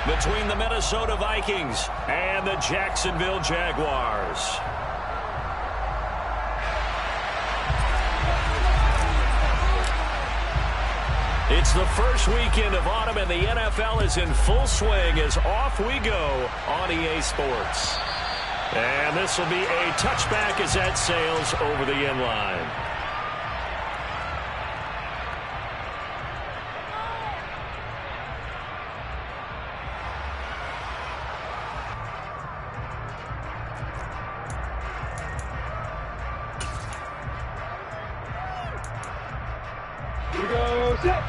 between the Minnesota Vikings and the Jacksonville Jaguars. It's the first weekend of autumn, and the NFL is in full swing as off we go on EA Sports. And this will be a touchback as that sails over the end line. Here we go, set.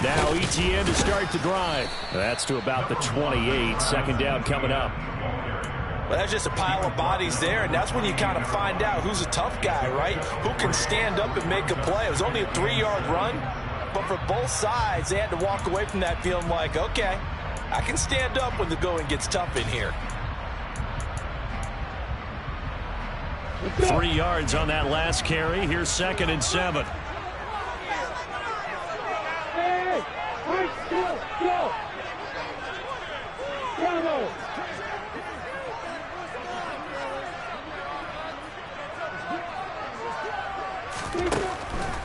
Now ETN to start the drive. That's to about the 28. Second down coming up. Well, that's just a pile of bodies there, and that's when you kind of find out who's a tough guy, right? Who can stand up and make a play. It was only a 3-yard run, but for both sides, they had to walk away from that feeling like, okay, I can stand up when the going gets tough in here. 3 yards on that last carry. Here's 2nd and 7. Hey, go. Bravo.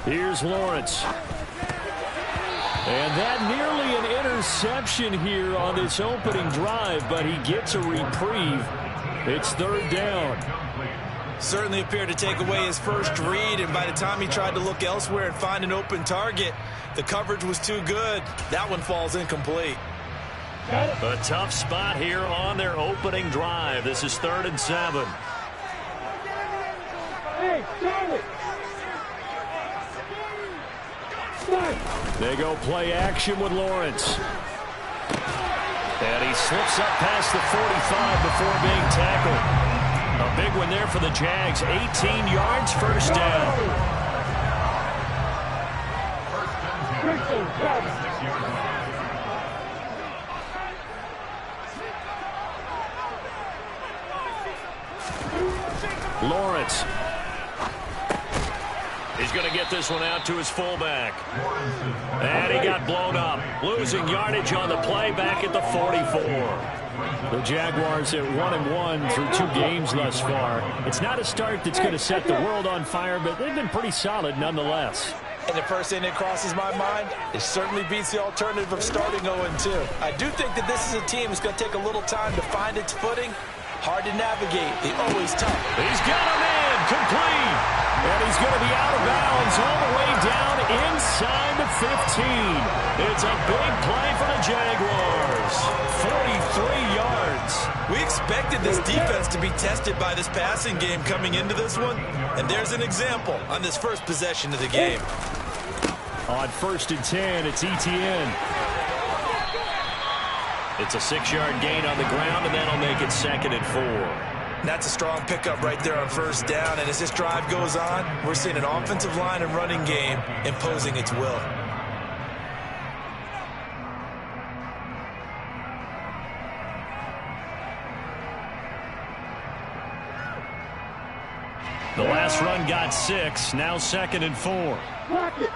Here's Lawrence. And that nearly an interception here on this opening drive, but he gets a reprieve. It's 3rd down. Certainly appeared to take away his first read, and by the time he tried to look elsewhere and find an open target, the coverage was too good. That one falls incomplete. A tough spot here on their opening drive. This is 3rd and 7. Hey, Charlie. They go play action with Lawrence. And he slips up past the 45 before being tackled. A big one there for the Jags. 18 yards, first down. Lawrence. He's going to get this one out to his fullback. And he got blown up. Losing yardage on the play back at the 44. The Jaguars at 1-1 through 2 games thus far. It's not a start that's going to set the world on fire, but they've been pretty solid nonetheless. And the first thing that crosses my mind, it certainly beats the alternative of starting 0-2. I do think that this is a team that's going to take a little time to find its footing. Hard to navigate. They always tough. He's got him in. Complete. And he's going to be out of bounds all the way down inside the 15. It's a big play for the Jaguars. 43 yards. We expected this defense to be tested by this passing game coming into this one. And there's an example on this first possession of the game. On 1st and 10, it's ETN. It's a 6-yard gain on the ground, and that'll make it 2nd and 4. That's a strong pickup right there on 1st down. And as this drive goes on, we're seeing an offensive line and running game imposing its will. The last run got 6. Now 2nd and 4. Block it.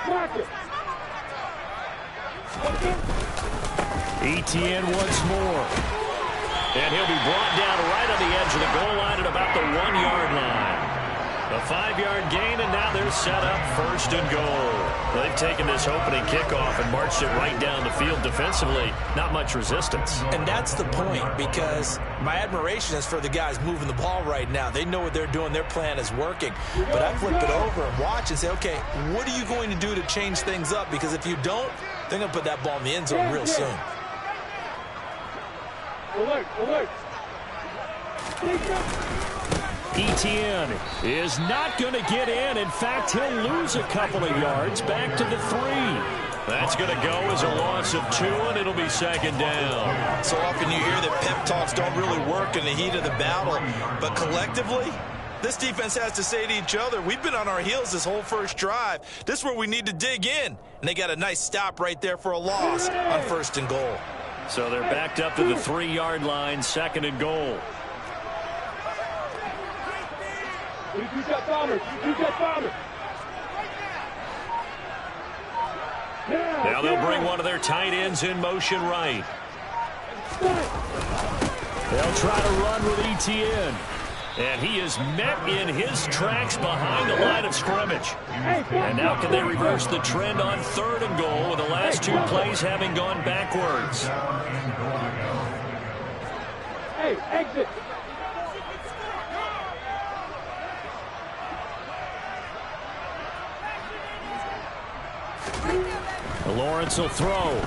ETN once more. And he'll be brought down right on the edge of the goal line at about the 1-yard line. A 5-yard gain, and now they're set up 1st and goal. They've taken this opening kickoff and marched it right down the field defensively. Not much resistance. And that's the point, because my admiration is for the guys moving the ball right now. They know what they're doing. Their plan is working. But I flip it over and watch and say, okay, what are you going to do to change things up? Because if you don't, they're going to put that ball in the end zone real soon. Alert. ETN is not going to get in. In fact, he'll lose a couple of yards back to the 3. That's going to go as a loss of 2, and it'll be 2nd down. So often you hear that pep talks don't really work in the heat of the battle, but collectively, this defense has to say to each other, we've been on our heels this whole first drive. This is where we need to dig in. And they got a nice stop right there for a loss on 1st and goal. So they're backed up to the 3-yard line, 2nd and goal. You got bombers. You got bombers. Now they'll bring one of their tight ends in motion right. They'll try to run with Etienne. And he is met in his tracks behind the line of scrimmage. And now can they reverse the trend on 3rd and goal with the last 2 plays having gone backwards? Hey, exit. Lawrence will throw.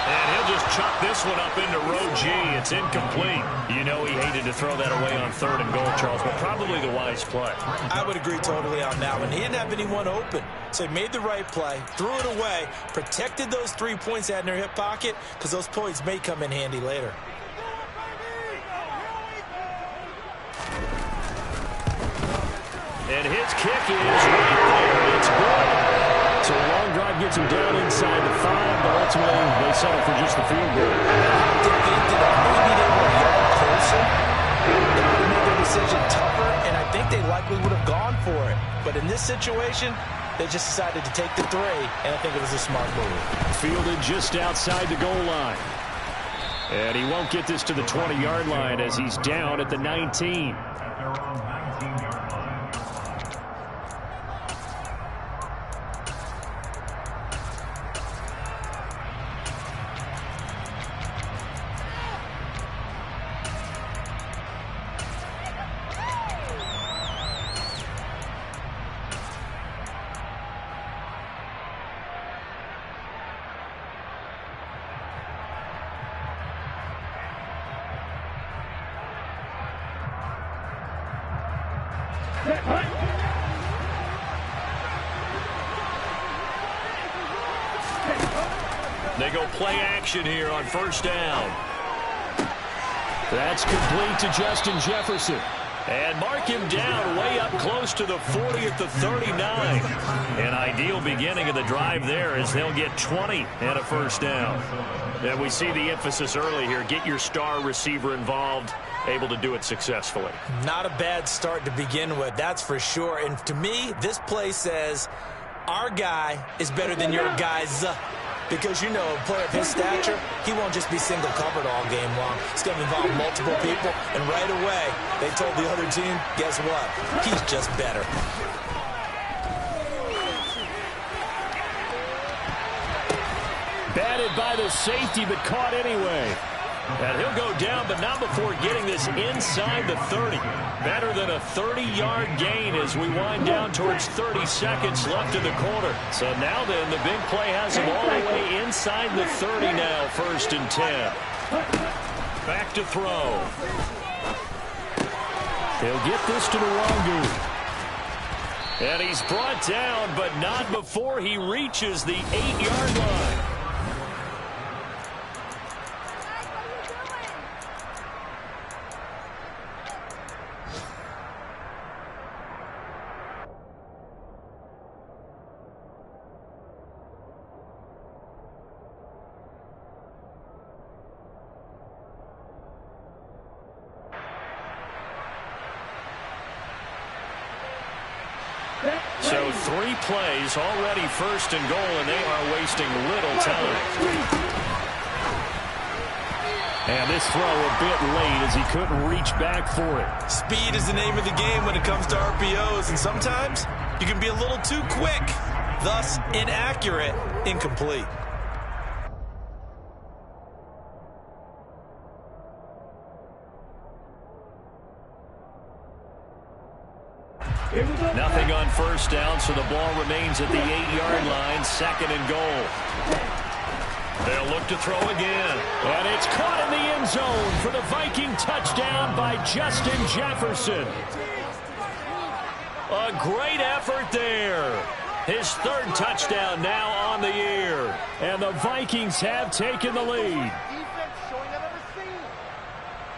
And he'll just chuck this one up into row G. It's incomplete. You know he hated to throw that away on 3rd and goal, Charles, but probably the wise play. I would agree totally on that one. He didn't have anyone open, so he made the right play, threw it away, protected those 3 points they had in their hip pocket, because those points may come in handy later. And his kick is right there. It's good. So a long drive gets him down inside the 5, but ultimately they settle for just the field goal. I think that maybe they were a yard closer. It would have made their decision tougher, and I think they likely would have gone for it. But in this situation, they just decided to take the 3, and I think it was a smart move. Fielded just outside the goal line. And he won't get this to the 20-yard line as he's down at the 19. They go play action here on 1st down. That's complete to Justin Jefferson. And mark him down way up close to the 40 at the 39. An ideal beginning of the drive there as they'll get 20 and a 1st down. And we see the emphasis early here. Get your star receiver involved, able to do it successfully. Not a bad start to begin with, that's for sure. And to me, this play says our guy is better than your guys. Because, you know, a player of his stature, he won't just be single covered all game long. He's going to involve multiple people, and right away, they told the other team, guess what? He's just better. Batted by the safety, but caught anyway. And he'll go down, but not before getting this inside the 30. Better than a 30-yard gain as we wind down towards 30 seconds left in the quarter. So now then, the big play has him all the way inside the 30 now, 1st and 10. Back to throw. He'll get this to Nwangu. And he's brought down, but not before he reaches the 8-yard line. So 3 plays already 1st and goal, and they are wasting little time. And this throw a bit late as he couldn't reach back for it. Speed is the name of the game when it comes to RPOs, and sometimes you can be a little too quick, thus inaccurate, incomplete. Nothing on 1st down, so the ball remains at the 8-yard line, 2nd and goal. They'll look to throw again. And it's caught in the end zone for the Viking touchdown by Justin Jefferson. A great effort there. His 3rd touchdown now on the year. And the Vikings have taken the lead.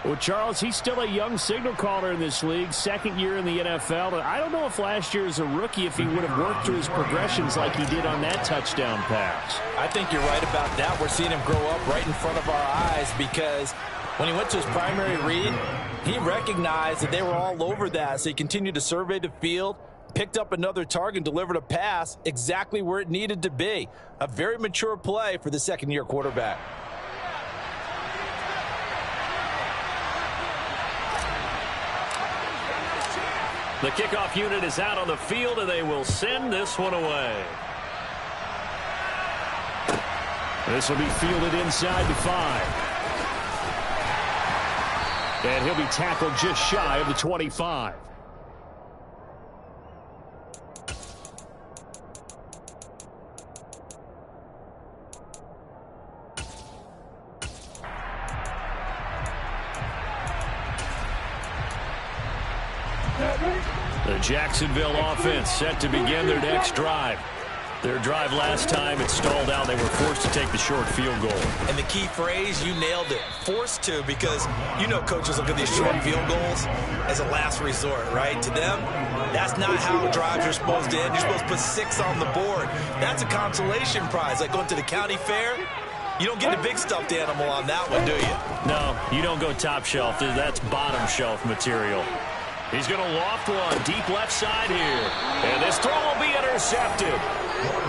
Well, Charles, he's still a young signal caller in this league, second year in the NFL. And I don't know if last year as a rookie if he would have worked through his progressions like he did on that touchdown pass. I think you're right about that. We're seeing him grow up right in front of our eyes because when he went to his primary read, he recognized that they were all over that. So he continued to survey the field, picked up another target, and delivered a pass exactly where it needed to be. A very mature play for the second-year quarterback. The kickoff unit is out on the field, and they will send this one away. This will be fielded inside the 5. And he'll be tackled just shy of the 25. The Jacksonville offense set to begin their next drive. Their drive last time, it stalled out. They were forced to take the short field goal. And the key phrase, you nailed it, forced to, because you know coaches look at these short field goals as a last resort, right? To them, that's not how drives are supposed to end. You're supposed to put 6 on the board. That's a consolation prize. Like going to the county fair, you don't get the big stuffed animal on that one, do you? No, you don't go top shelf. That's bottom shelf material. He's going to loft one deep left side here. And this throw will be intercepted.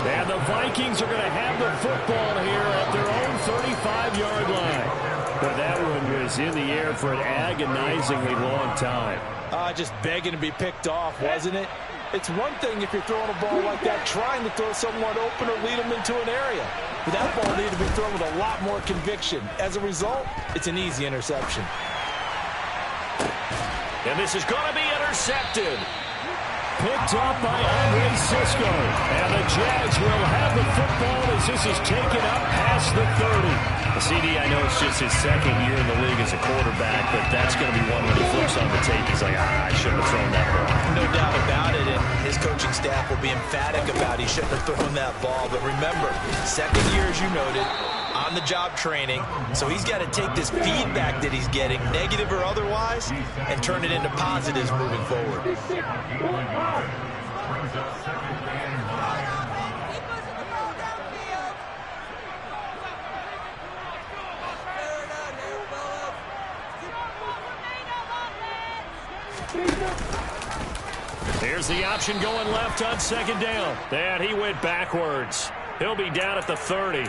And the Vikings are going to have the football here at their own 35-yard line. But that one was in the air for an agonizingly long time. Just begging to be picked off, wasn't it? It's one thing if you're throwing a ball like that, trying to throw someone open or lead them into an area. But that ball needed to be thrown with a lot more conviction. As a result, it's an easy interception. And this is going to be intercepted. Picked up by Andre Cisco. And the Jags will have the football as this is taken up past the 30. CD, I know it's just his second year in the league as a quarterback, but that's going to be one when he flips on the tape. He's like, I shouldn't have thrown that ball. No doubt about it, and his coaching staff will be emphatic about he shouldn't have thrown that ball. But remember, second year, as you noted, on-the-job training, so he's got to take this feedback that he's getting, negative or otherwise, and turn it into positives moving forward. Here's the option going left on second down. And he went backwards. He'll be down at the 30.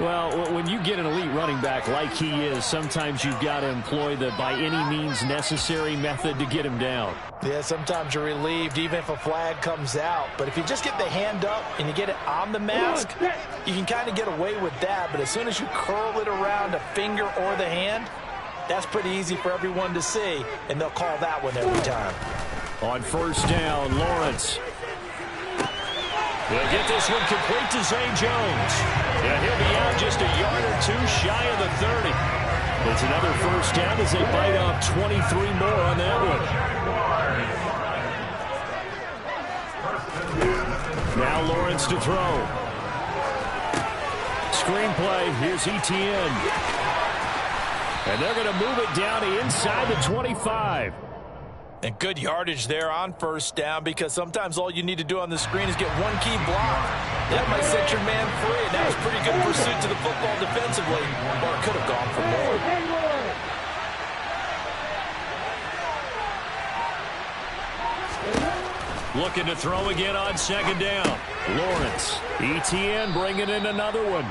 Well, when you get an elite running back like he is, sometimes you've got to employ the by any means necessary method to get him down. Yeah, sometimes you're relieved even if a flag comes out. But if you just get the hand up and you get it on the mask, you can kind of get away with that. But as soon as you curl it around a finger or the hand, that's pretty easy for everyone to see, and they'll call that one every time. On first down, Lawrence. He'll get this one complete to Zay Jones. And he'll be out just a yard or two shy of the 30. It's another first down as they bite off 23 more on that one. Now Lawrence to throw. Screenplay, here's Etienne. And they're going to move it down to inside the 25. And good yardage there on first down, because sometimes all you need to do on the screen is get one key block. That might set your man free, and that was pretty good pursuit to the football defensively, or it could have gone for more. Looking to throw again on second down. Lawrence. Etienne bringing in another one.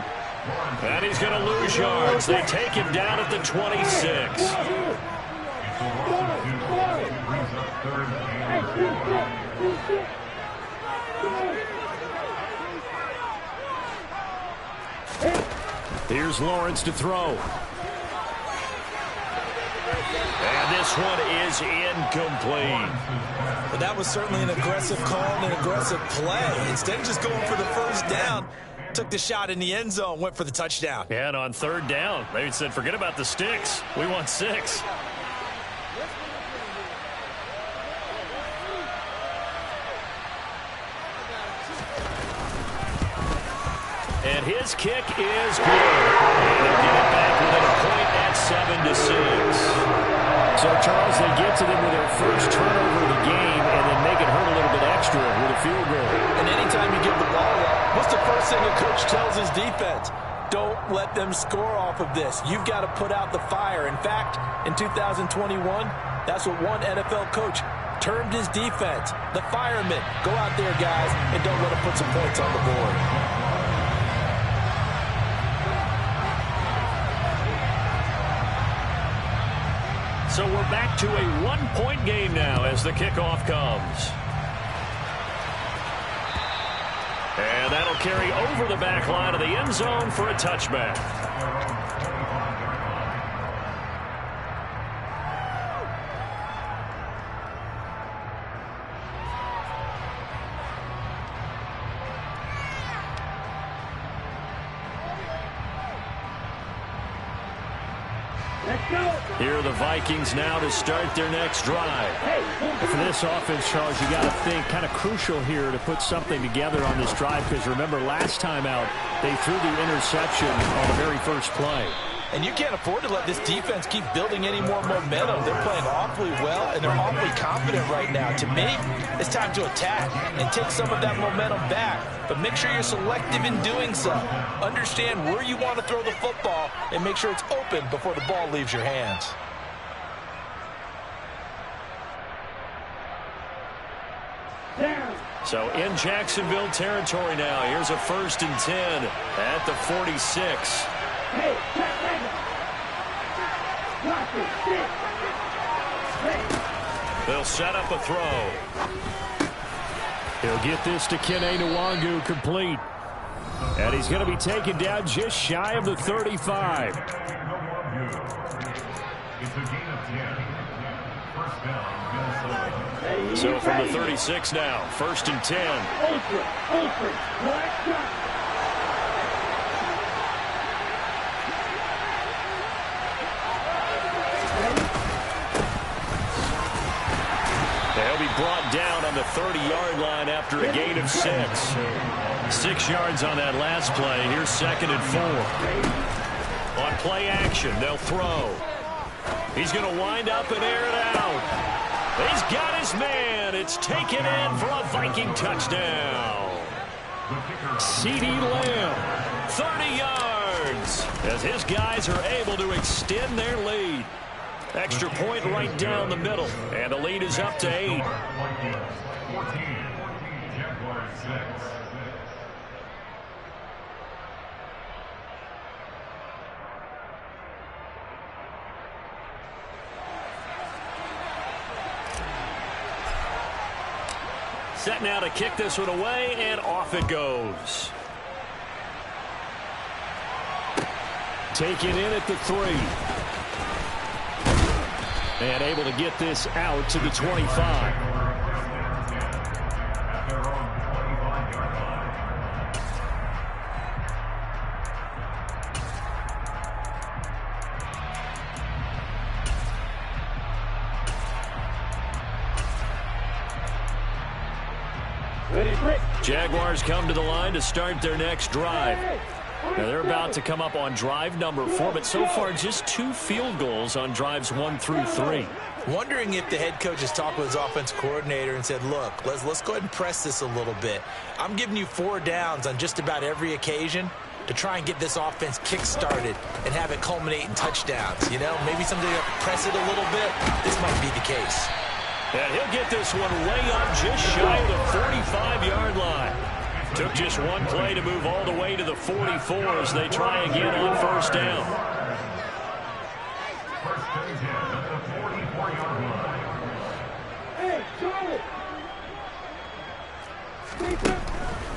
And he's going to lose yards. They take him down at the 26. Here's Lawrence to throw. And this one is incomplete. But that was certainly an aggressive call and an aggressive play. Instead of just going for the first down, took the shot in the end zone, went for the touchdown. Yeah, and on third down, they said, forget about the sticks. We want 6. And his kick is good. And they'll get it back within a point at 7-6. So, Charles, they get to them with their first turnover of the game and then make it hurt a little bit extra with a field goal. And anytime you give the ball up, what's the first thing a coach tells his defense? Don't let them score off of this. You've got to put out the fire. In fact, in 2021, that's what one NFL coach termed his defense. The firemen. Go out there, guys, and don't let them put some points on the board. So we're back to a one-point game now as the kickoff comes. And that'll carry over the back line of the end zone for a touchback. Here are the Vikings now to start their next drive. For this offense, Charles, you got to think kind of crucial here to put something together on this drive because remember last time out they threw the interception on the very first play. And you can't afford to let this defense keep building any more momentum. They're playing awfully well, and they're awfully confident right now. To me, it's time to attack and take some of that momentum back. But make sure you're selective in doing so. Understand where you want to throw the football and make sure it's open before the ball leaves your hands. So in Jacksonville territory now. Here's a 1st and 10 at the 46. They'll set up a throw. He'll get this to Kene Nwangu complete. And he's going to be taken down just shy of the 35. So from the 36 now, 1st and 10. They'll be brought down on the 30-yard line after a gain of 6. 6 yards on that last play. Here's 2nd and 4. On play action, they'll throw. He's going to wind up and air it out. He's got his man. It's taken in for a Viking touchdown. CeeDee Lamb, 30 yards, as his guys are able to extend their lead. Extra point right down the middle, and the lead is up to 8. Set now to kick this one away, and off it goes. Taken in at the 3. And able to get this out to the 25. Jaguars come to the line to start their next drive. Now they're about to come up on drive number 4, but so far just 2 field goals on drives 1 through 3. Wondering if the head coach has talked with his offense coordinator and said, look, let's go ahead and press this a little bit. I'm giving you 4 downs on just about every occasion to try and get this offense kick-started and have it culminate in touchdowns. You know, maybe somebody to press it a little bit. This might be the case. And he'll get this one way up just shy of the 45-yard line. Took just 1 play to move all the way to the 44 as they try again on 1st down.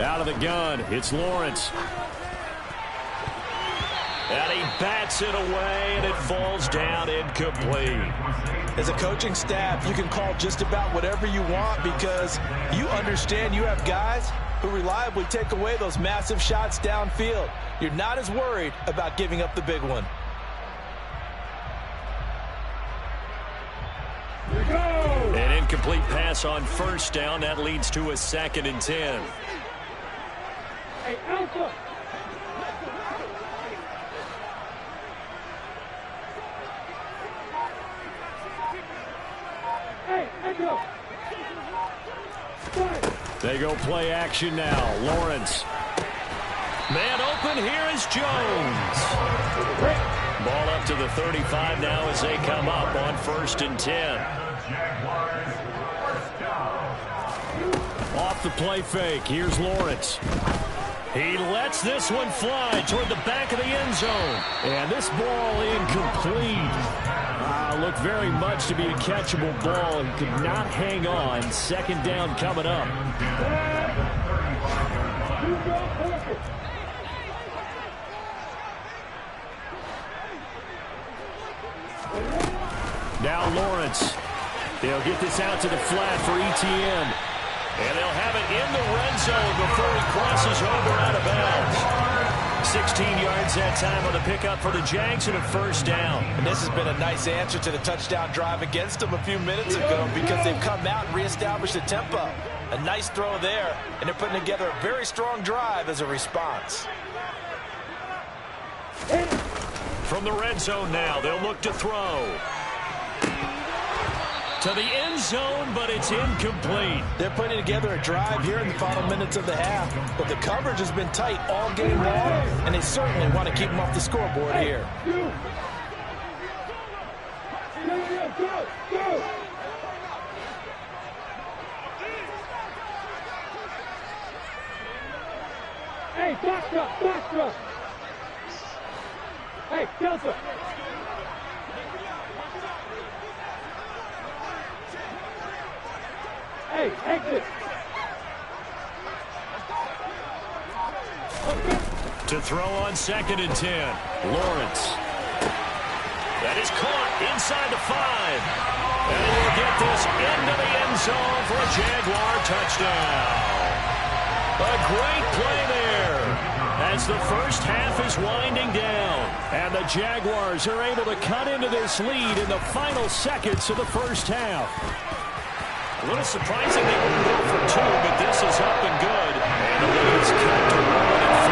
Out of the gun, it's Lawrence. And he bats it away, and it falls down incomplete. As a coaching staff, you can call just about whatever you want because you understand you have guys who reliably take away those massive shots downfield. You're not as worried about giving up the big one. An incomplete pass on 1st down. That leads to a 2nd and 10. They go play action now. Lawrence. Man open, here is Jones. Ball up to the 35 now as they come up on 1st and 10. Off the play fake, here's Lawrence. He lets this one fly toward the back of the end zone. And this ball incomplete. Looked very much to be a catchable ball. He could not hang on. 2nd down coming up. Now Lawrence. They'll get this out to the flat for Etienne. And they'll have it in the red zone before he crosses over out of bounds. 16 yards that time on the pickup for the Jags and a 1st down. And this has been a nice answer to the touchdown drive against them a few minutes ago because they've come out and reestablished the tempo. A nice throw there, and they're putting together a very strong drive as a response. From the red zone now, they'll look to throw. To the end zone, but it's incomplete. They're putting together a drive here in the final minutes of the half, but the coverage has been tight all game long, and they certainly want to keep them off the scoreboard here. Hey, box up. Hey, Delta. Hey, exit. To throw on 2nd and 10. Lawrence. That is caught inside the 5. And he will get this into the end zone for a Jaguar touchdown. A great play there as the first half is winding down. And the Jaguars are able to cut into this lead in the final seconds of the first half. A little surprising they wouldn't go for 2, but this is up and good. And the lead's cut to 1 at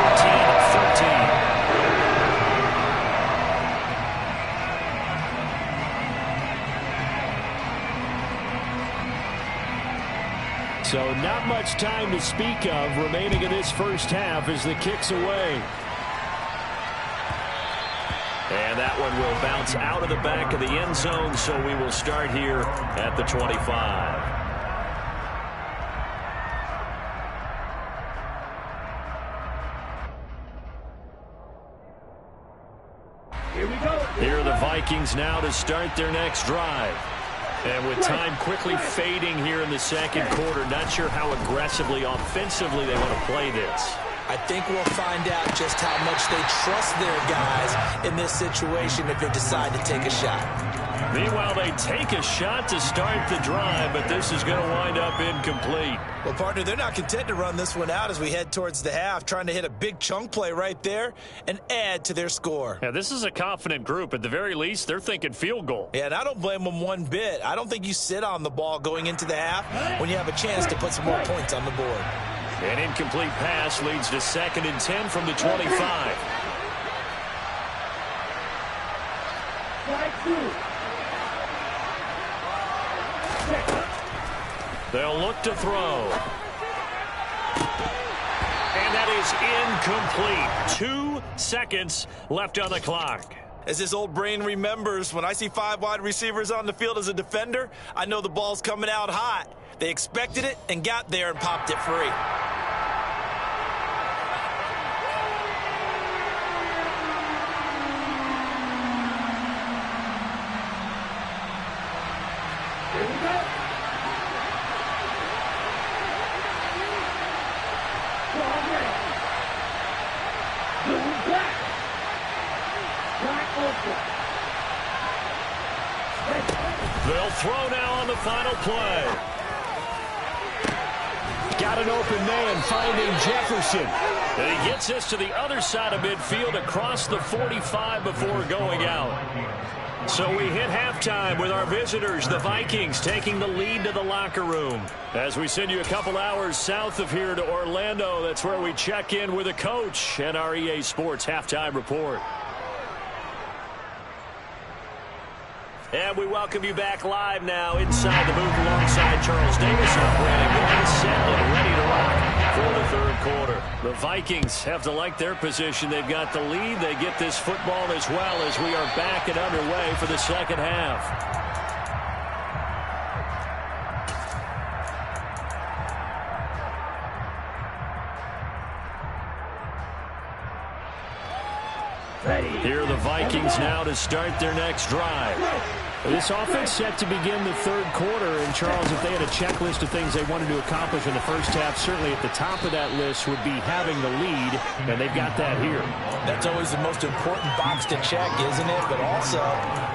14-13. So not much time to speak of remaining in this first half as the kick's away. And that one will bounce out of the back of the end zone, so we will start here at the 25. Here we go. Here are the Vikings now to start their next drive. And with time quickly fading here in the 2nd quarter, not sure how aggressively, offensively they want to play this. I think we'll find out just how much they trust their guys in this situation if they decide to take a shot. Meanwhile, they take a shot to start the drive, but this is going to wind up incomplete. Well, partner, they're not content to run this one out as we head towards the half, trying to hit a big chunk play right there and add to their score. Yeah, this is a confident group. At the very least, they're thinking field goal. Yeah, and I don't blame them one bit. I don't think you sit on the ball going into the half when you have a chance to put some more points on the board. An incomplete pass leads to 2nd and 10 from the 25. They'll look to throw. And that is incomplete. 2 seconds left on the clock. As his old brain remembers, when I see 5 wide receivers on the field as a defender, I know the ball's coming out hot. They expected it and got there and popped it free. They'll throw now on the final play. Got an open man finding Jefferson. And he gets this to the other side of midfield across the 45 before going out. So we hit halftime with our visitors, the Vikings, taking the lead to the locker room. As we send you a couple hours south of here to Orlando, that's where we check in with a coach and our EA Sports Halftime Report. And we welcome you back live now inside the booth alongside Charles Davis, operating one, set, and ready to rock for the third quarter. The Vikings have to like their position. They've got the lead. They get this football as well as we are back and underway for the second half. Here are the Vikings now to start their next drive. This offense set to begin the third quarter. And, Charles, if they had a checklist of things they wanted to accomplish in the first half, certainly at the top of that list would be having the lead, and they've got that here. That's always the most important box to check, isn't it? But also,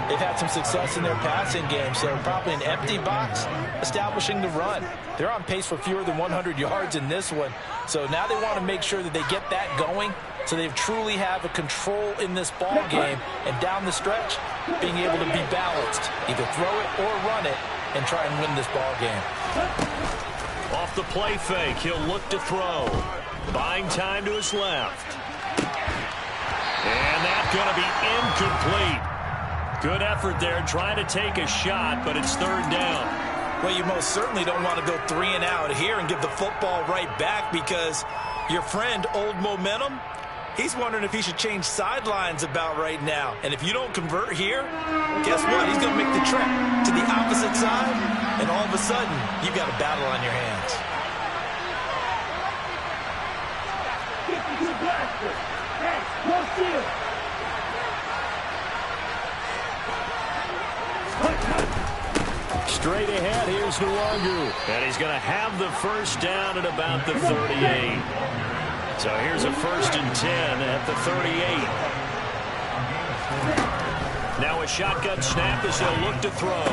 they've had some success in their passing game, so probably an empty box establishing the run. They're on pace for fewer than 100 yards in this one, so now they want to make sure that they get that going so they truly have a control in this ball game, and down the stretch, being able to be balanced, either throw it or run it, and try and win this ball game. Off the play fake, he'll look to throw. Buying time to his left. And that's going to be incomplete. Good effort there, trying to take a shot, but it's third down. Well, you most certainly don't want to go 3 and out here and give the football right back, because your friend, Old Momentum, he's wondering if he should change sidelines about right now. And if you don't convert here, guess what? He's going to make the trek to the opposite side, and all of a sudden, you've got a battle on your hands. Straight ahead, here's Nwangu. And he's going to have the first down at about the 38. So here's a 1st and 10 at the 38. Now a shotgun snap as they'll look to throw.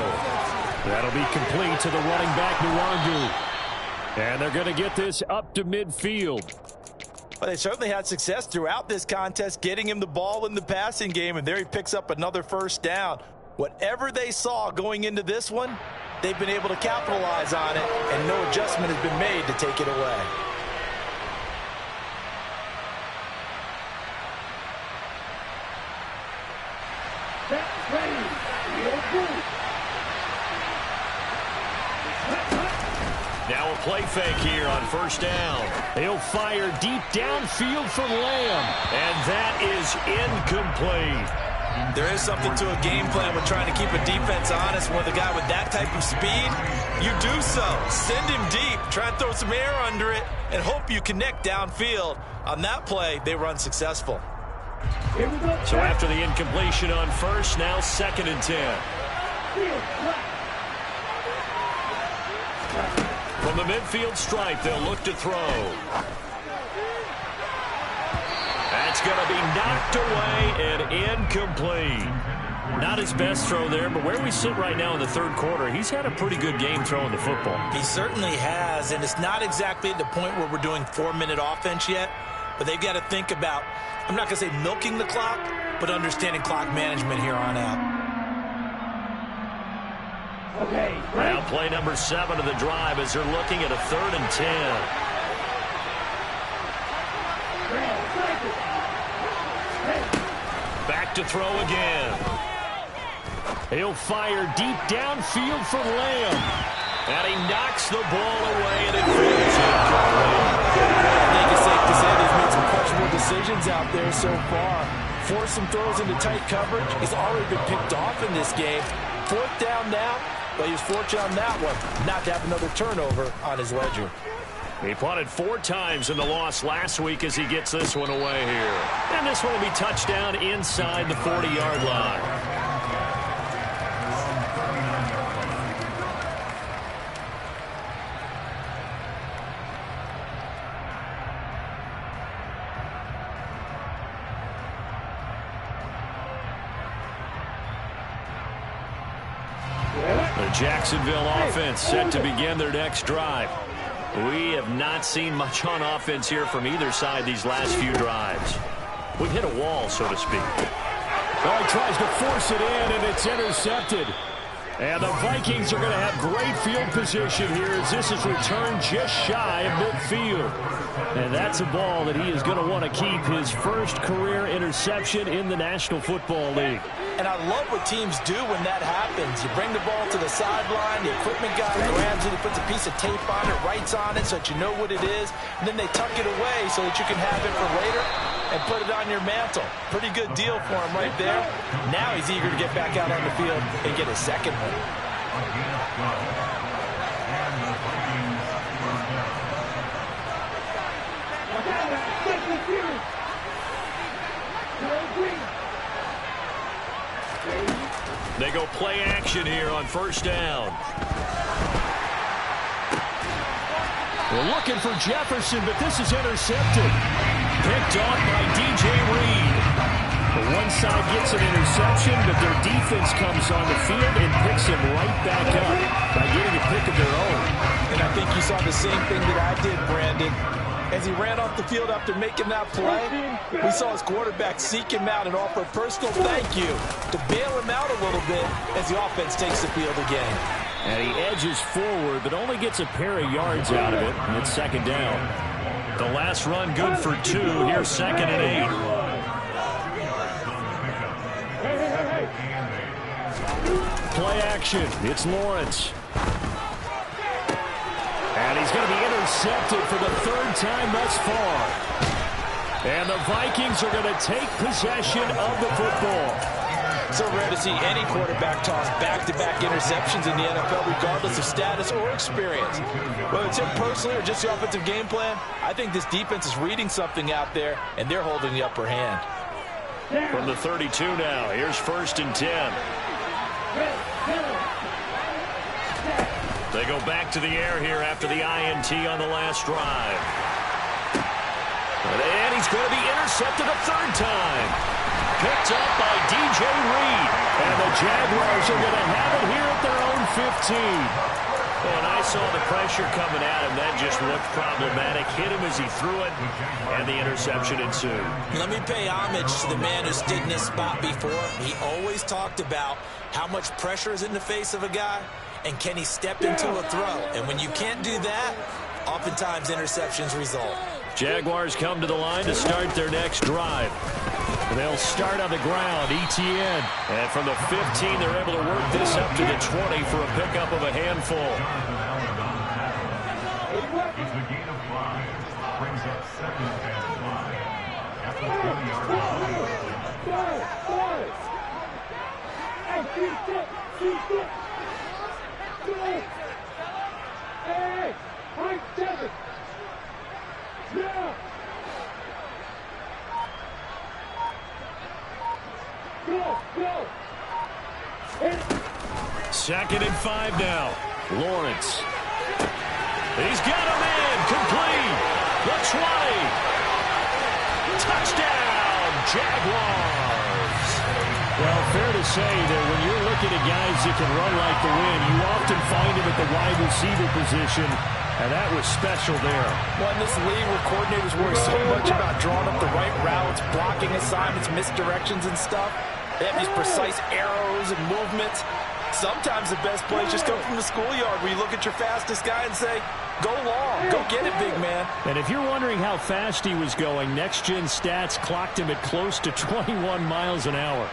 That'll be complete to the running back, Nwangu. And they're going to get this up to midfield. Well, they certainly had success throughout this contest, getting him the ball in the passing game, and there he picks up another first down. Whatever they saw going into this one, they've been able to capitalize on it, and no adjustment has been made to take it away. Now a play fake here on first down. He'll fire deep downfield for Lamb. And that is incomplete. There is something to a game plan with trying to keep a defense honest. With a guy with that type of speed, you do so. Send him deep, try and throw some air under it, and hope you connect downfield. On that play, they were unsuccessful. So after the incompletion on first, now 2nd and 10. From the midfield stripe, they'll look to throw. That's going to be knocked away and incomplete. Not his best throw there, but where we sit right now in the third quarter, he's had a pretty good game throwing the football. He certainly has, and it's not exactly at the point where we're doing 4-minute offense yet, but they've got to think about, I'm not going to say milking the clock, but understanding clock management here on out. Okay. Now play number 7 of the drive as they're looking at a 3rd and 10. Back to throw again. He'll fire deep downfield for Lamb. And he knocks the ball away, and it falls incomplete. I think it's safe to say they've made some questionable decisions out there so far. Forced some throws into tight coverage. He's already been picked off in this game. 4th down now. But he was fortunate on that one, not to have another turnover on his ledger. He punted 4 times in the loss last week as he gets this one away here. And this one will be touchdown inside the 40-yard line. The Jacksonville offense set to begin their next drive. We have not seen much on offense here from either side these last few drives. We've hit a wall, so to speak. Well, he tries to force it in, and it's intercepted. And the Vikings are going to have great field position here as this is returned just shy of midfield. And that's a ball that he is going to want to keep, his first career interception in the National Football League. And I love what teams do when that happens. You bring the ball to the sideline, the equipment guy grabs it, he puts a piece of tape on it, writes on it so that you know what it is, and then they tuck it away so that you can have it for later and put it on your mantle. Pretty good deal for him right there. Now he's eager to get back out on the field and get his second one. They go play action here on first down. We're looking for Jefferson, but this is intercepted. Picked off by DJ Reed. The one side gets an interception, but their defense comes on the field and picks him right back up by getting a pick of their own. And I think you saw the same thing that I did, Brandon. As he ran off the field after making that play, we saw his quarterback seek him out and offer a personal thank you to bail him out a little bit as the offense takes the field again. And he edges forward, but only gets a pair of yards out of it, and it's second down. The last run good for 2. Here's 2nd and 8. Play action. It's Lawrence. And he's going to be intercepted for the 3rd time thus far. And the Vikings are going to take possession of the football. So rare to see any quarterback toss back-to-back interceptions in the NFL, regardless of status or experience. Whether it's him personally or just the offensive game plan, I think this defense is reading something out there, and they're holding the upper hand. From the 32 now, here's 1st and 10. They go back to the air here after the INT on the last drive. And he's going to be intercepted a 3rd time. Picked up by DJ Reed. And the Jaguars are going to have it here at their own 15. And I saw the pressure coming at him. That just looked problematic. Hit him as he threw it, and the interception ensued. Let me pay homage to the man who stood in this spot before. He always talked about how much pressure is in the face of a guy, and can he step into a throw? And when you can't do that, oftentimes interceptions result. Jaguars come to the line to start their next drive. They'll start on the ground, ETN. And from the 15, they're able to work this up to the 20 for a pickup of a handful. Second and 5 now. Lawrence. He's got him in. Complete. The 20. Touchdown, Jaguars. Well, fair to say that when you're looking at guys that can run like the wind, you often find him at the wide receiver position, and that was special there. Well, in this league where coordinators worry so much about drawing up the right routes, blocking assignments, misdirections and stuff, they have these precise arrows and movements. Sometimes the best plays just come from the schoolyard where you look at your fastest guy and say, go long, go get it, big man. And if you're wondering how fast he was going, Next Gen Stats clocked him at close to 21 miles an hour.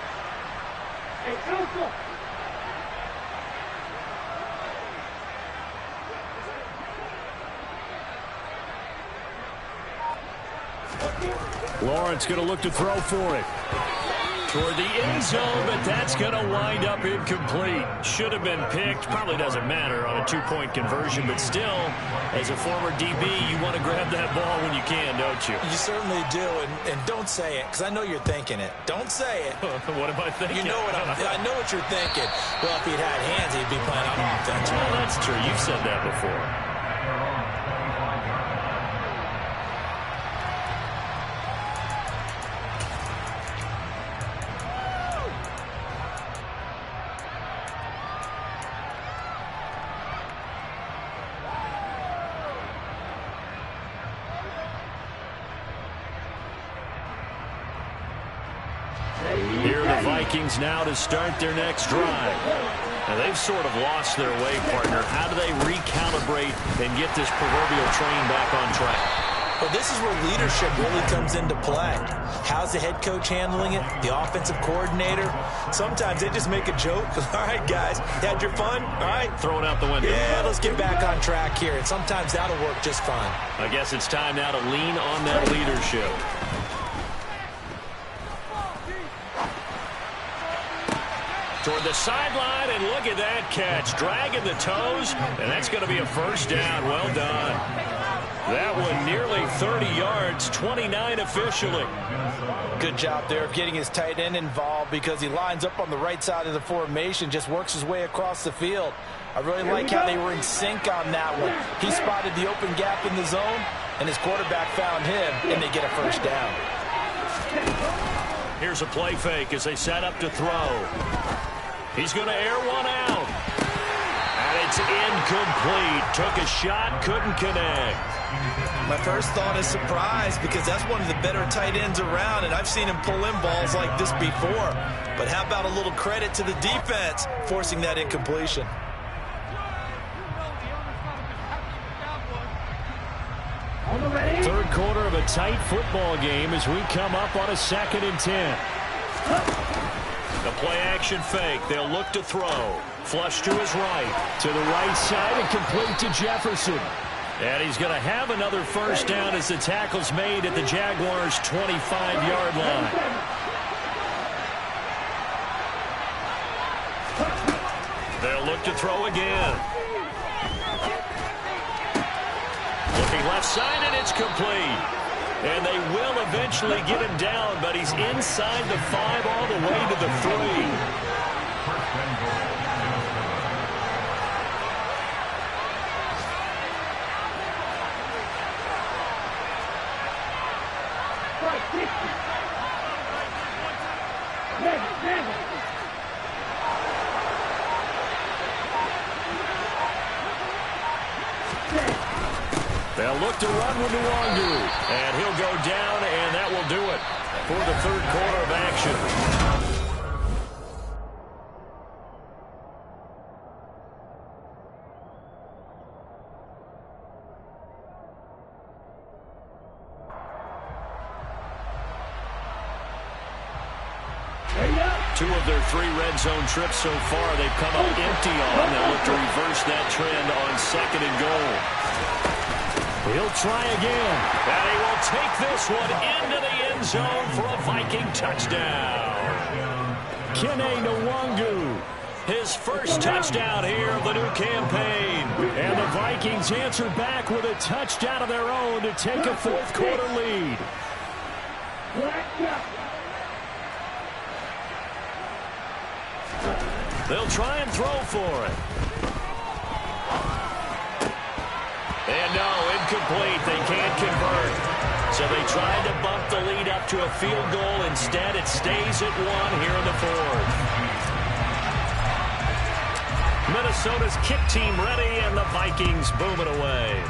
Lawrence going to look to throw for it. Toward the end zone, but that's going to wind up incomplete. Should have been picked. Probably doesn't matter on a two-point conversion, but still, as a former DB, you want to grab that ball when you can, don't you? You certainly do, and don't say it, because I know you're thinking it. Don't say it. What am I thinking? You know I know what you're thinking. Well, if he'd had hands, he'd be playing on offense. Well, that's true. You've said that before. Here are the Vikings now to start their next drive. Now they've sort of lost their way, partner. How do they recalibrate and get this proverbial train back on track? Well, this is where leadership really comes into play. How's the head coach handling it? The offensive coordinator? Sometimes they just make a joke. All right, guys, had your fun? All right. Throw it out the window. Yeah, let's get back on track here. And sometimes that'll work just fine. I guess it's time now to lean on that leadership. Toward the sideline, and look at that catch. Dragging the toes, and that's going to be a first down. Well done. That one nearly 30 yards, 29 officially. Good job there of getting his tight end involved because he lines up on the right side of the formation, just works his way across the field. I really like how they were in sync on that one. He spotted the open gap in the zone, and his quarterback found him, and they get a first down. Here's a play fake as they set up to throw. He's going to air one out. And it's incomplete. Took a shot, couldn't connect. My first thought is surprise because that's one of the better tight ends around, and I've seen him pull in balls like this before. But how about a little credit to the defense forcing that incompletion? Third quarter of a tight football game as we come up on a 2nd and 10. The play-action fake. They'll look to throw. Flush to his right. To the right side and complete to Jefferson. And he's going to have another first down as the tackle's made at the Jaguars' 25-yard line. They'll look to throw again. Looking left side, and it's complete. And they will eventually get him down, but he's inside the 5 all the way to the 3. They'll look to run with Nwangu, and he'll go down, and that will do it for the third quarter of action. Two of their 3 red zone trips so far they've come out empty on. They'll look to reverse that trend on 2nd and goal. He'll try again. And he will take this one into the end zone for a Viking touchdown. Kene Nwangu, his first touchdown here of the new campaign. And the Vikings answer back with a touchdown of their own to take a fourth quarter lead. They'll try and throw for it. And no, incomplete. They can't convert. So they tried to bump the lead up to a field goal. Instead, it stays at 1 here in the 4th. Minnesota's kick team ready, and the Vikings boom it away.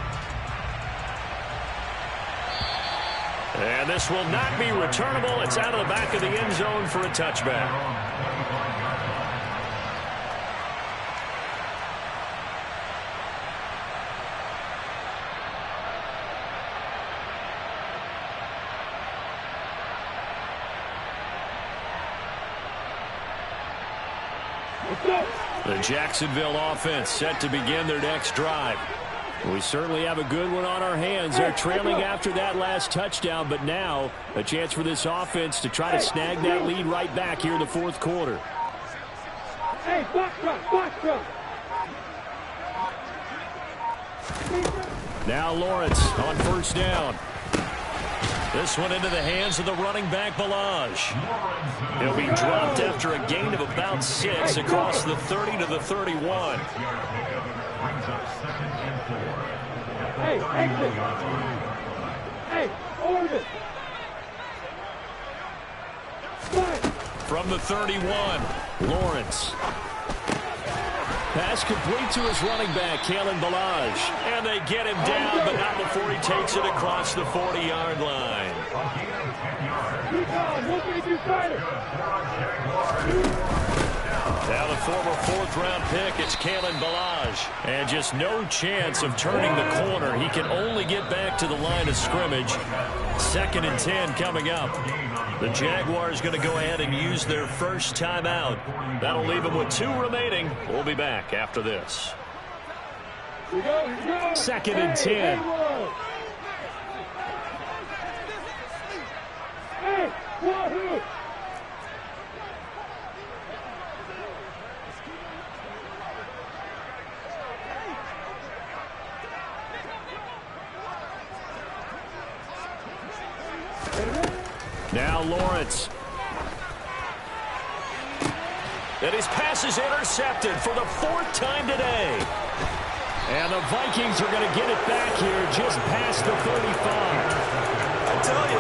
And this will not be returnable. It's out of the back of the end zone for a touchback. The Jacksonville offense set to begin their next drive. We certainly have a good one on our hands. They're trailing after that last touchdown, but now a chance for this offense to try to snag that lead right back here in the 4th quarter. Hey, box run. Now Lawrence on first down. This one into the hands of the running back, Ballage. He'll be dropped after a gain of about 6 across the 30 to the 31. Hey, exit. Hey, orbit. From the 31, Lawrence. Pass complete to his running back, Kalen Ballage. And they get him down, but not before he takes it across the 40-yard line. Now the former fourth-round pick, it's Kalen Ballage. And just no chance of turning the corner. He can only get back to the line of scrimmage. 2nd and 10 coming up. The Jaguars going to go ahead and use their first timeout. That'll leave them with 2 remaining. We'll be back after this. 2nd and 10. Now Lawrence. And his pass is intercepted for the 4th time today. And the Vikings are going to get it back here just past the 35. I tell you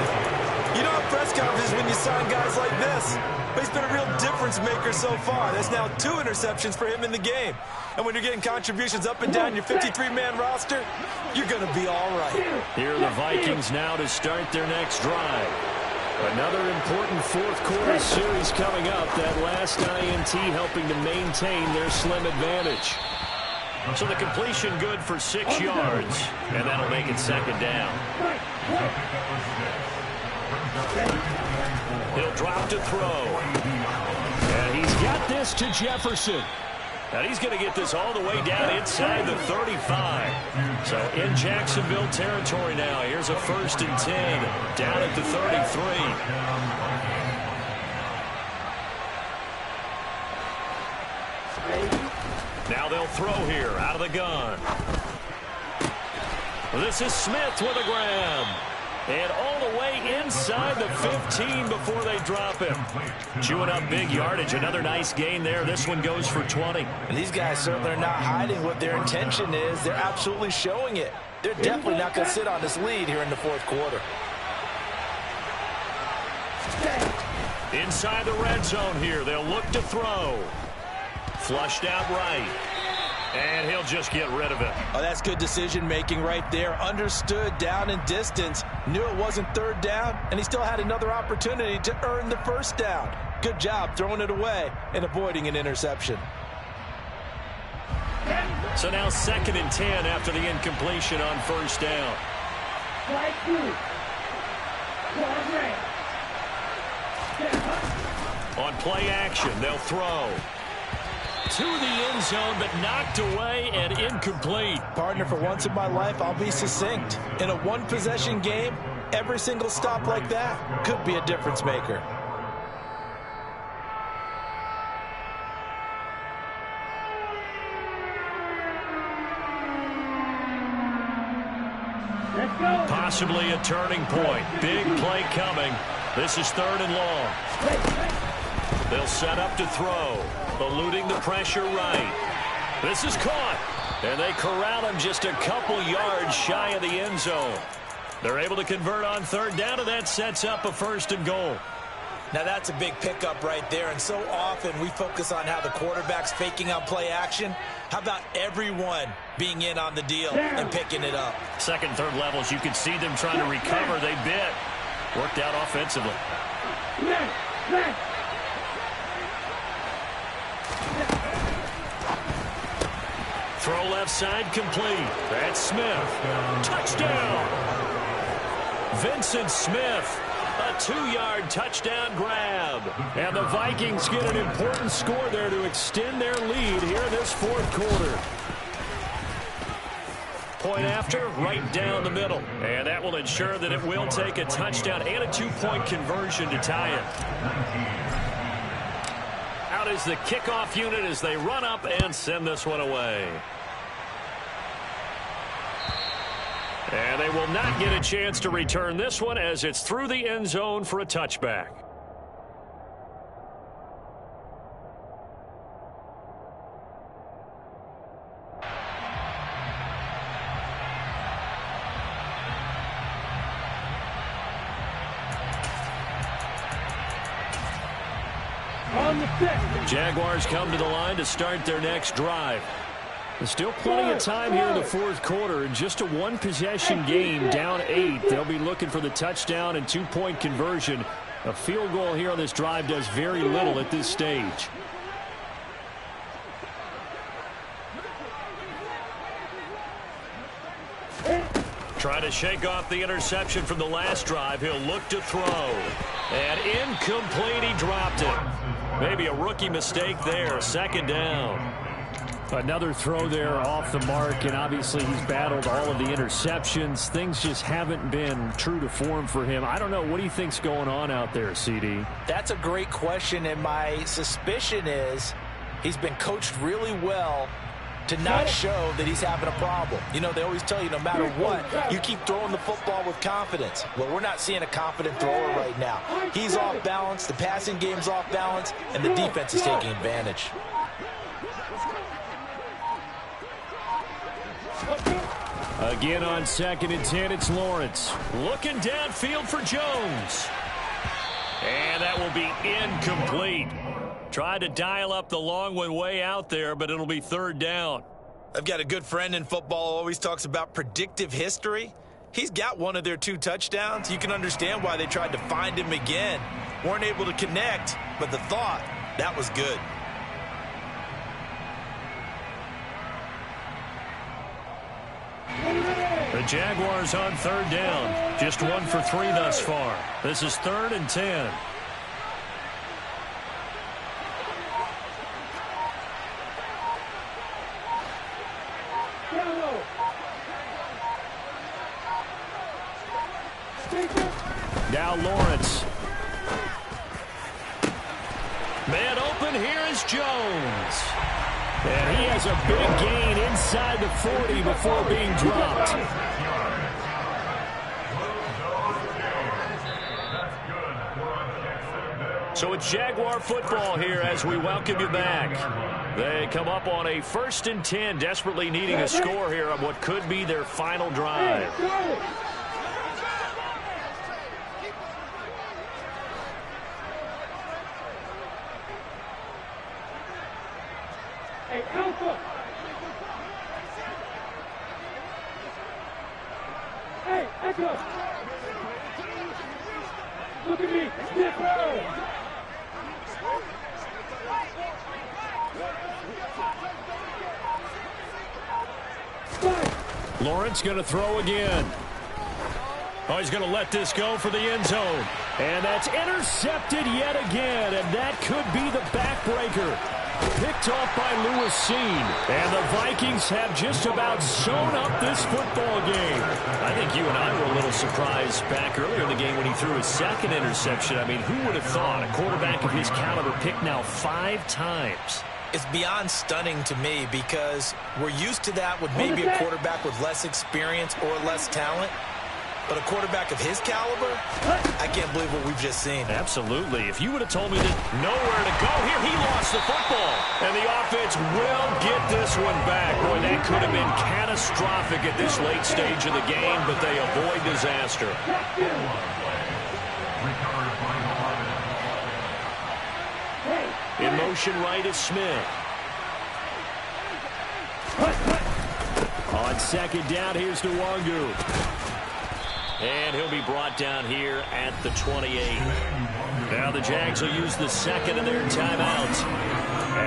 don't have press conferences when you sign guys like this. But he's been a real difference maker so far. There's now 2 interceptions for him in the game. And when you're getting contributions up and down your 53-man roster, you're going to be all right. Here are the Vikings now to start their next drive. Another important fourth-quarter series coming up. That last INT helping to maintain their slim advantage. So the completion good for 6 yards, and that'll make it 2nd down. He'll drop to throw. And he's got this to Jefferson. And he's going to get this all the way down inside the 35. So in Jacksonville territory now. Here's a 1st and 10 down at the 33. Now they'll throw here out of the gun. This is Smith with a grab. And all the way inside the 15 before they drop him. Chewing up big yardage. Another nice gain there. This one goes for 20. And these guys certainly are not hiding what their intention is. They're absolutely showing it. They're definitely not going to sit on this lead here in the 4th quarter. Inside the red zone here. They'll look to throw. Flushed out right. And he'll just get rid of it. Oh, that's good decision-making right there. Understood down and distance. Knew it wasn't 3rd down, and he still had another opportunity to earn the 1st down. Good job throwing it away and avoiding an interception. So now 2nd and 10 after the incompletion on 1st down. On play action, they'll throw. To the end zone, but knocked away and incomplete. Partner, for once in my life, I'll be succinct. In a 1-possession game, every single stop like that could be a difference maker. Possibly a turning point. Big play coming. This is 3rd and long. They'll set up to throw. Eluding the pressure right. This is caught. And they corral him just a couple yards shy of the end zone. They're able to convert on 3rd down, and that sets up a 1st and goal. Now that's a big pickup right there, and so often we focus on how the quarterback's faking on play action. How about everyone being in on the deal and picking it up? 2nd, 3rd levels, you can see them trying to recover. They bit. Worked out offensively. Throw left side complete. That's Smith. Touchdown! Vincent Smith. A 2-yard touchdown grab. And the Vikings get an important score there to extend their lead here in this 4th quarter. Point after, right down the middle. And that will ensure that it will take a touchdown and a 2-point conversion to tie it. Out is the kickoff unit as they run up and send this one away. And they will not get a chance to return this one as it's through the end zone for a touchback. Jaguars come to the line to start their next drive. There's still plenty of time here in the 4th quarter. In just a 1-possession game, down 8. They'll be looking for the touchdown and 2-point conversion. A field goal here on this drive does very little at this stage. Trying to shake off the interception from the last drive. He'll look to throw. And incomplete. He dropped it. Maybe a rookie mistake there. Second down. Another throw there off the mark, and obviously he's battled all of the interceptions. Things just haven't been true to form for him. I don't know. What do you think's going on out there, CD? That's a great question, and my suspicion is he's been coached really well to not show that he's having a problem. You know, they always tell you no matter what, you keep throwing the football with confidence. Well, we're not seeing a confident thrower right now. He's off balance, the passing game's off balance, and the defense is taking advantage. Again on 2nd and 10, it's Lawrence. Looking downfield for Jones. And that will be incomplete. Tried to dial up the long one way out there, but it'll be 3rd down. I've got a good friend in football who always talks about predictive history. He's got one of their 2 touchdowns. You can understand why they tried to find him again. Weren't able to connect, but the thought, that was good. The Jaguars on 3rd down. Just 1 for 3 thus far. This is 3rd and 10. Now Lawrence. Man open, here is Jones. And he has a big gain inside the 40 before being dropped. So it's Jaguar football here as we welcome you back. They come up on a 1st and 10, desperately needing a score here on what could be their final drive. Hey, Alpha! Hey, Echo! Look at me! Snipper! Lawrence going to throw again. Oh, he's going to let this go for the end zone. And that's intercepted yet again, and that could be the backbreaker. Picked off by Lewis Cine. And the Vikings have just about sewn up this football game. I think you and I were a little surprised back earlier in the game when he threw his 2nd interception. I mean, who would have thought a quarterback of his caliber picked now 5 times? It's beyond stunning to me because we're used to that with maybe a quarterback with less experience or less talent. But a quarterback of his caliber, I can't believe what we've just seen. Absolutely. If you would have told me that nowhere to go here, he lost the football. And the offense will get this one back. Boy, that could have been catastrophic at this late stage of the game, but they avoid disaster. In motion right is Smith. On 2nd down, here's Nwangu. And he'll be brought down here at the 28. Now the Jags will use the 2nd of their timeouts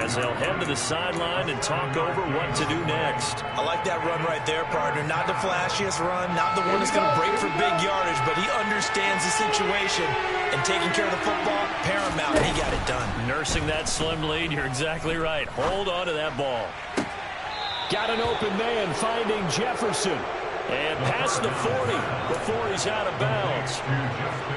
as they'll head to the sideline and talk over what to do next. I like that run right there, partner. Not the flashiest run, not the one that's going to break for big yardage, but he understands the situation, and taking care of the football, paramount, he got it done. Nursing that slim lead, you're exactly right. Hold on to that ball. Got an open man finding Jefferson. And past the 40 before he's out of bounds.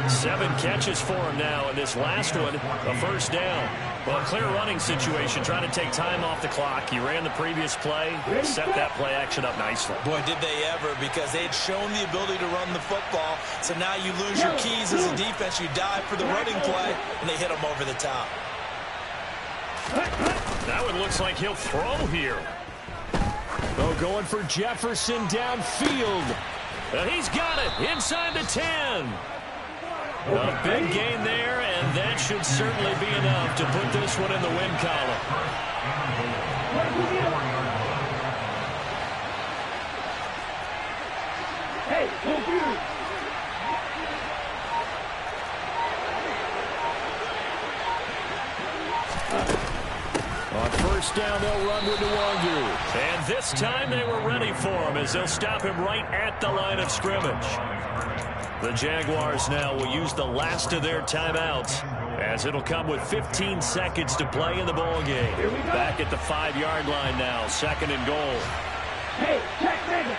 7 catches for him now, and this last one, a 1st down. Well, a clear running situation, trying to take time off the clock. He ran the previous play, set that play action up nicely. Boy, did they ever, because they had shown the ability to run the football. So now you lose your keys as a defense. You dive for the running play, and they hit him over the top. That one looks like he'll throw here. Oh, going for Jefferson downfield. And he's got it inside the 10. A big gain there, and that should certainly be enough to put this one in the win column. Hey, computer! On first down, they'll run with Nwangu. And this time they were ready for him as they'll stop him right at the line of scrimmage. The Jaguars now will use the last of their timeouts as it'll come with 15 seconds to play in the ball game. Back at the 5-yard line now, 2nd and goal. Hey, check nigga.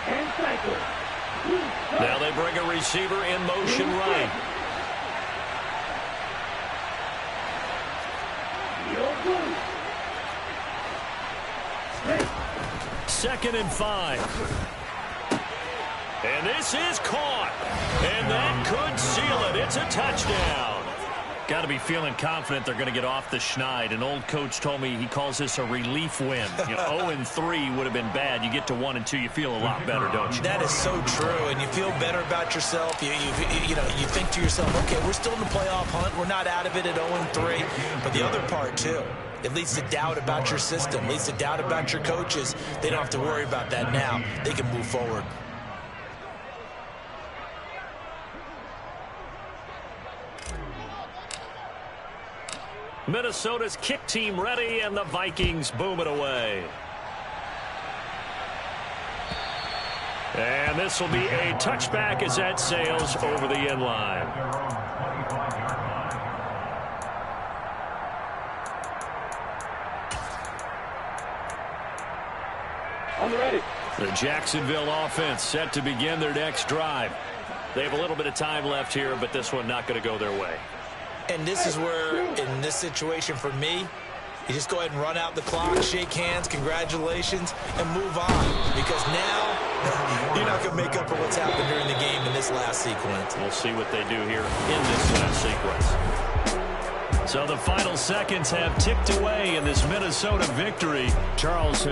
And cycle. Now they bring a receiver in motion right. Second and 5. And this is caught. And that could seal it. It's a touchdown. Got to be feeling confident they're going to get off the schneid. An old coach told me he calls this a relief win. 0-3 would have been bad. You get to 1-2, you feel a lot better, don't you? That is so true, and you feel better about yourself. You think to yourself, okay, we're still in the playoff hunt. We're not out of it at 0-3. But the other part, too, it leads to doubt about your system, leads to doubt about your coaches. They don't have to worry about that now. They can move forward. Minnesota's kick team ready, and the Vikings boom it away. And this will be a touchback as that sails over the end line. I'm ready. The Jacksonville offense set to begin their next drive. They have a little bit of time left here, but this one not going to go their way. And this is where, in this situation for me, you just go ahead and run out the clock, shake hands, congratulations, and move on. Because now, you're not going to make up for what's happened during the game in this last sequence. We'll see what they do here in this last sequence. So the final seconds have ticked away in this Minnesota victory. Charles,